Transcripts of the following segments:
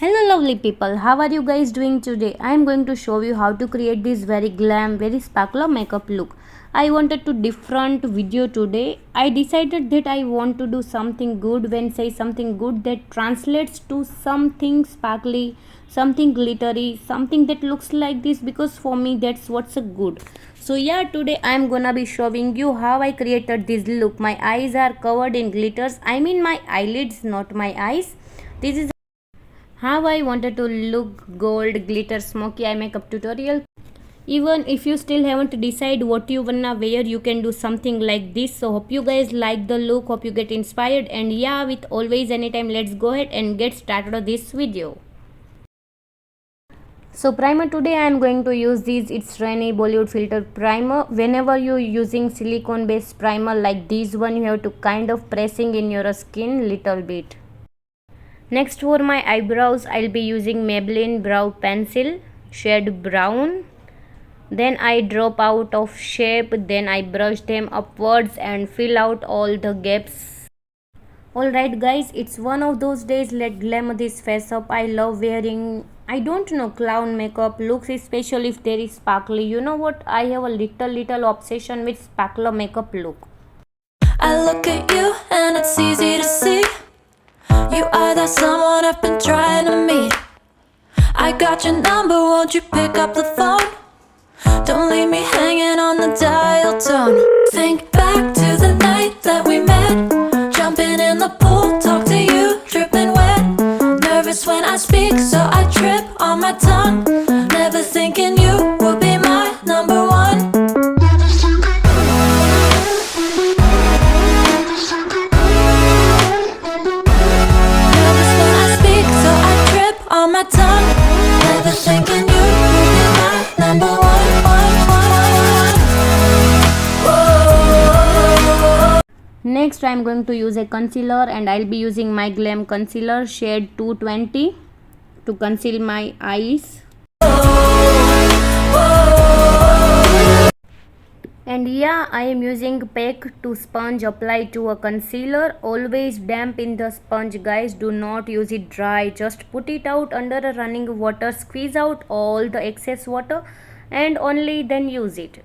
Hello lovely people, how are you guys doing today? I am going to show you how to create this very glam, very sparkler makeup look. I wanted to different video today. I decided that I want to do something good. When say something good, that translates to something sparkly, something glittery, something that looks like this, because for me that's what's a good. So yeah, today I am gonna be showing you how I created this look. My eyes are covered in glitters. I mean my eyelids, not my eyes. This is how I wanted to look gold glitter smoky eye makeup tutorial. Even if you still haven't decided what you wanna wear, you can do something like this. So hope you guys like the look, hope you get inspired, and yeah, with always anytime, let's go ahead and get started on this video. So primer, today I am going to use this It's Rainy Bollywood Filter primer. Whenever you're using silicone based primer like this one, you have to kind of pressing in your skin little bit. Next, for my eyebrows, I'll be using Maybelline brow pencil shade brown. Then I drop out of shape, then I brush them upwards and fill out all the gaps. Alright guys, it's one of those days. Let's glam this face up. I love wearing, I don't know, clown makeup looks, especially if there is sparkly. You know what, I have a little obsession with sparkler makeup look. I look at you and it's easy to see you are that someone I've been trying to meet. I got your number, won't you pick up the phone? Don't leave me hanging on the dial tone. Think back to the night that we met, jumping in the pool, talk to you, dripping wet. Nervous when I speak, so I trip on my tongue. Never thinking you would be my number one. Thinking you are my number one. Next, I am going to use a concealer, and I'll be using my Glam concealer shade 220 to conceal my eyes. And yeah, I am using pack to sponge apply to a concealer. Always damp in the sponge guys, do not use it dry. Just put it out under a running water, squeeze out all the excess water and only then use it.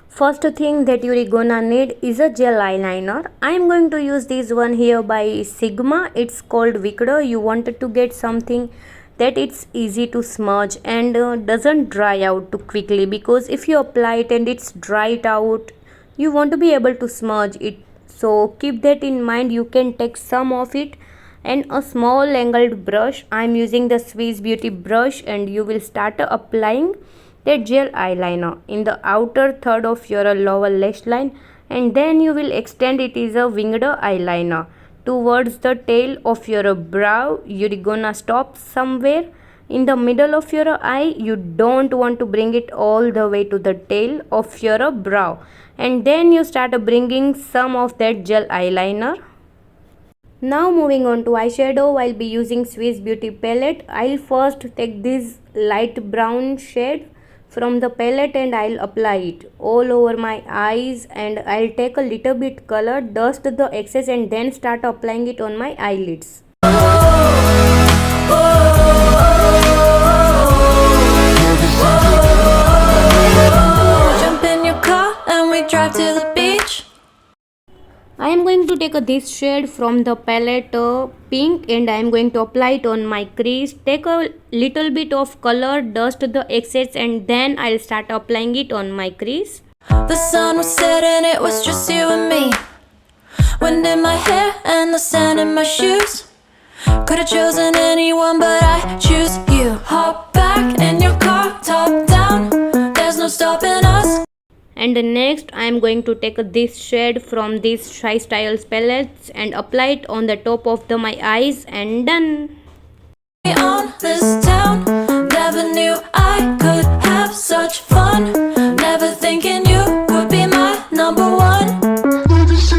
First thing that you're gonna need is a gel eyeliner. I am going to use this one here by Sigma. It's called Victor. You wanted to get something that it's easy to smudge and doesn't dry out too quickly, because if you apply it and it's dried out, you want to be able to smudge it. So keep that in mind. You can take some of it and a small angled brush. I'm using the Swiss Beauty brush, and you will start applying that gel eyeliner in the outer third of your lower lash line, and then you will extend it as a winged eyeliner towards the tail of your brow. You're gonna stop somewhere in the middle of your eye. You don't want to bring it all the way to the tail of your brow, and then you start bringing some of that gel eyeliner. Now moving on to eyeshadow, I'll be using Swiss Beauty palette. I'll first take this light brown shade from the palette and I'll apply it all over my eyes, and I'll take a little bit color, dust the excess, and then start applying it on my eyelids. Jump in your car and we drive to the beach. I am going to take this shade from the palette pink, and I am going to apply it on my crease. Take a little bit of color, dust the excess, and then I'll start applying it on my crease. The sun was setting, it was just you and me. Wind in my hair and the sand in my shoes. Could've chosen anyone, but I choose you. Hop back in your car, top down. There's no stopping us. And next, I am going to take this shade from this Shystyles palettes and apply it on the top of my eyes, and done. On this town, never knew I could have such fun. Never thinking you would be my number one. Nervous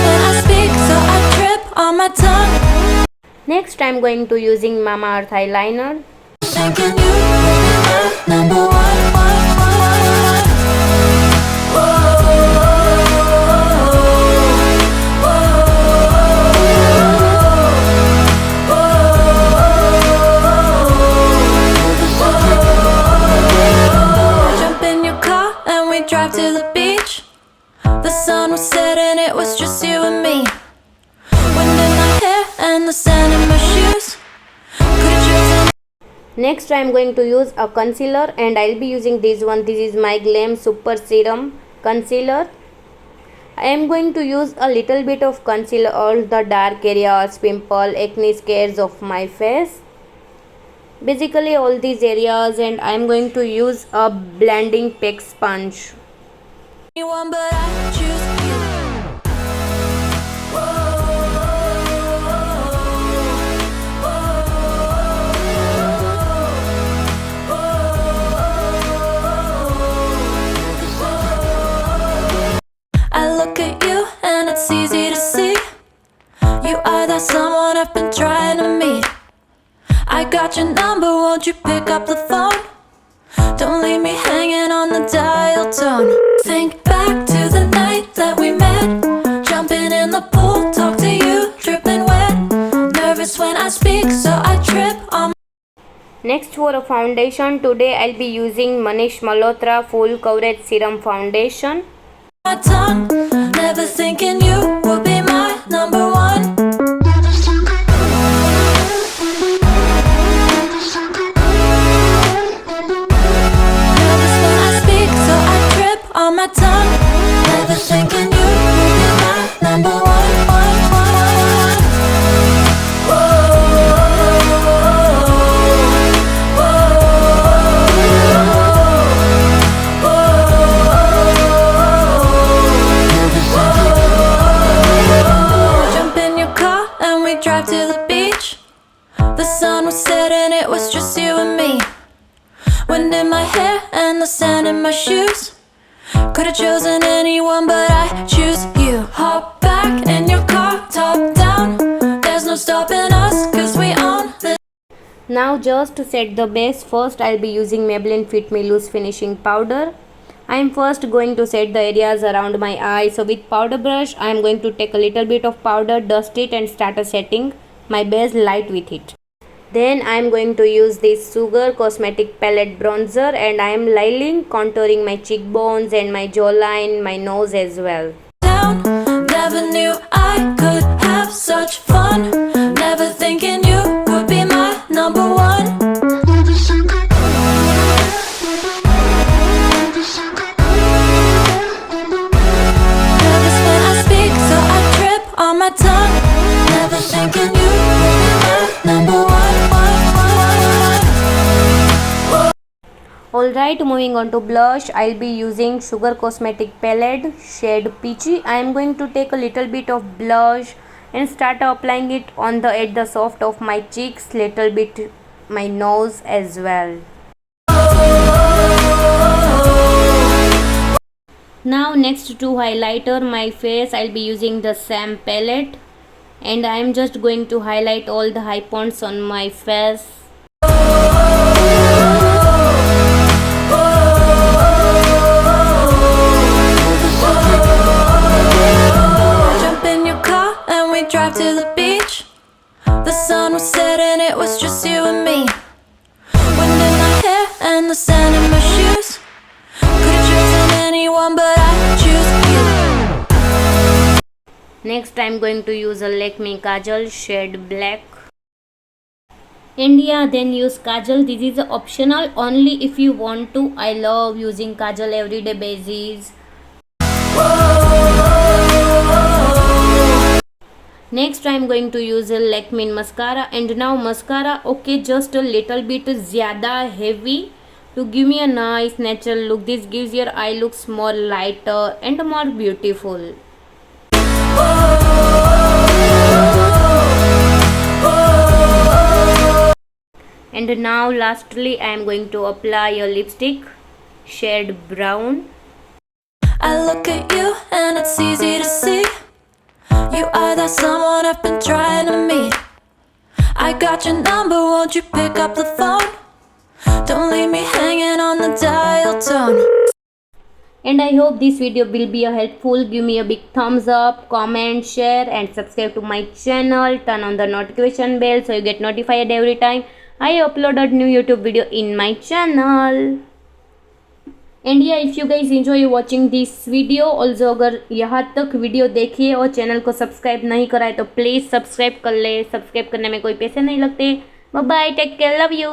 when I speak, so I trip on my tongue. Next, I am going to using Mamaearth eyeliner. Thinking you would be my number one. The sun was setting, it was just you and me. Wind in my hair and the sand in my shoes. Could've chosen. Next I am going to use a concealer, and I'll be using this one. This is my Glam Super Serum Concealer. I am going to use a little bit of concealer all the dark areas, pimple, acne scares of my face. Basically all these areas, and I am going to use a blending pack sponge. Anyone but I choose you. I look at you and it's easy to see. You are that someone I've been trying to meet. I got your number, won't you pick up the phone? Don't leave me hanging on the dial tone. Think back to the night that we met. Jumping in the pool, talk to you, dripping wet. Nervous when I speak, so I trip on. Next, for a foundation, today I'll be using Manish Malhotra Full Coverage Serum Foundation. My tongue, never thinking you would be my number one. Nervous when I speak, so I trip on my tongue. Never thinking you would be my number one. Drive to the beach. The sun was setting, it was just you and me. Wind in my hair and the sand in my shoes. Could've chosen anyone, but I choose you. Hop back in your car, top down. There's no stopping us, cause we own this. Now just to set the base, first I'll be using Maybelline Fit Me Loose Finishing Powder. I am first going to set the areas around my eye. So with powder brush, I am going to take a little bit of powder, dust it and start setting my base light with it. Then I am going to use this Sugar Cosmetic Palette Bronzer, and I am lightly contouring my cheekbones and my jawline, my nose as well. Never knew I could have such fun. Never thinking you would be my number one. On my tongue, never thinking you would be my number one. Alright, moving on to blush, I'll be using Sugar Cosmetic Palette shade Peachy. I am going to take a little bit of blush and start applying it on at the soft of my cheeks, little bit my nose as well. Now next to highlighter my face, I'll be using the same palette, and I am just going to highlight all the high points on my face. Jump in your car and we drive to the beach. The sun was setting, it was just you and me. Wind in my hair and the sand in my shoes. Could've chosen anyone, but I choose you. Next I am going to use a Lakme Kajal shade Black. And yeah, then use Kajal. This is optional only if you want to. I love using Kajal everyday basis. Next I am going to use a Lakme Mascara, and now mascara, okay, just a little bit zyada heavy to give me a nice natural look. This gives your eye looks more lighter and more beautiful. And now lastly I am going to apply a lipstick shade Brown. I look at you and it's easy to see. You are that someone I've been trying to meet. I got your number, won't you pick up the phone? Don't leave me hanging on the dial tone. And I hope this video will be helpful. Give me a big thumbs up, comment, share and subscribe to my channel. Turn on the notification bell so you get notified every time I upload a new YouTube video in my channel. And yeah if you guys enjoy watching this video also, अगर यहाँ तक video देखिए और channel को subscribe नहीं करा है तो प्लीज़ सब्सक्राइब कर ले। सब्सक्राइब करने में कोई पैसे नहीं लगते। Bye bye, take care, love you.